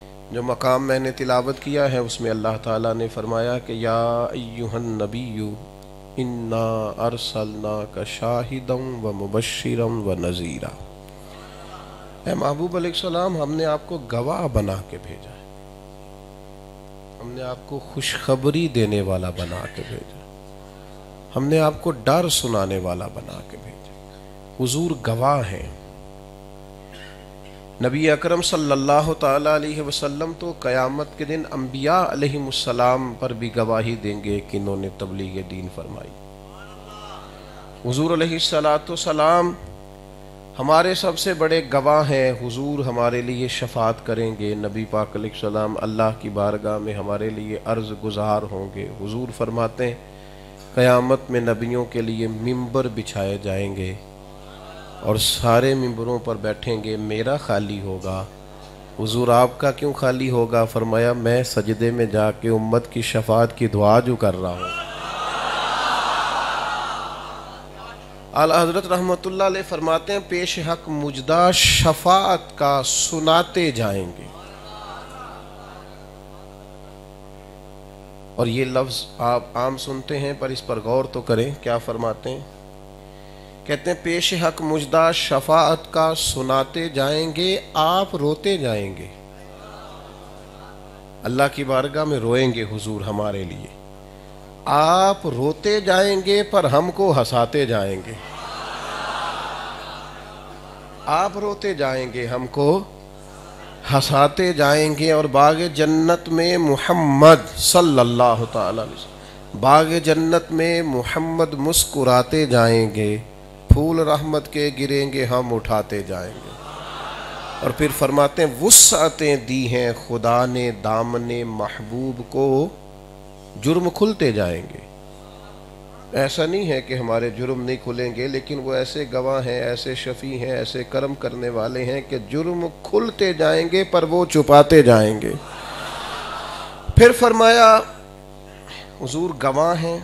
جو مقام میں نے تلاوت کیا ہے اس میں اللہ تعالیٰ نے فرمایا کہ یا ایہن نبی انا ارسلناک شاہدا و مبشرا و نذیرا، اے محبوب علیہ السلام ہم نے آپ کو گواہ بنا کے بھیجا ہے، ہم نے آپ کو خوشخبری دینے والا بنا کے بھیجا، ہم نے آپ کو ڈر سنانے والا بنا کے بھیجا، حضور گواہ ہیں۔ نبی اکرم صلی اللہ تعالیٰ علیہ وسلم تو قیامت کے دن انبیاء علیہ السلام پر بھی گواہی دیں گے کہ انہوں نے تبلیغ دین فرمائی۔ حضور علیہ السلام ہمارے سب سے بڑے گواہ ہیں، حضور ہمارے لیے شفاعت کریں گے، نبی پاک علیہ السلام اللہ کی بارگاہ میں ہمارے لیے عرض گزار ہوں گے۔ حضور فرماتے ہیں قیامت میں نبیوں کے لیے ممبر بچھائے جائیں گے اور سارے ممبروں پر بیٹھیں گے، میرا خالی ہوگا۔ حضور آپ کا کیوں خالی ہوگا؟ فرمایا میں سجدے میں جا کے امت کی شفاعت کی دعا جو کر رہا ہوں۔ اعلی حضرت رحمت اللہ علیہ فرماتے ہیں پیش حق مجدہ شفاعت کا سناتے جائیں گے، اور یہ لفظ آپ عام سنتے ہیں پر اس پر غور تو کریں، کیا فرماتے ہیں؟ کہتے ہیں پیش حق مجدہ شفاعت کا سناتے جائیں گے، آپ روتے جائیں گے، اللہ کی بارگاہ میں روئیں گے حضور ہمارے لیے، آپ روتے جائیں گے پر ہم کو ہنساتے جائیں گے، آپ روتے جائیں گے ہم کو ہنساتے جائیں گے، اور باغ جنت میں محمد صلی اللہ تعالی علیہ وسلم، باغ جنت میں محمد مسکراتے جائیں گے، پھول رحمت کے گریں گے ہم اٹھاتے جائیں گے۔ اور پھر فرماتے ہیں وسعتیں دی ہیں خدا نے دامن محبوب کو، جرم کھلتے جائیں گے۔ ایسا نہیں ہے کہ ہمارے جرم نہیں کھلیں گے، لیکن وہ ایسے گواہ ہیں، ایسے شفیع ہیں، ایسے کرم کرنے والے ہیں کہ جرم کھلتے جائیں گے پر وہ چھپاتے جائیں گے۔ پھر فرمایا حضور گواہ ہیں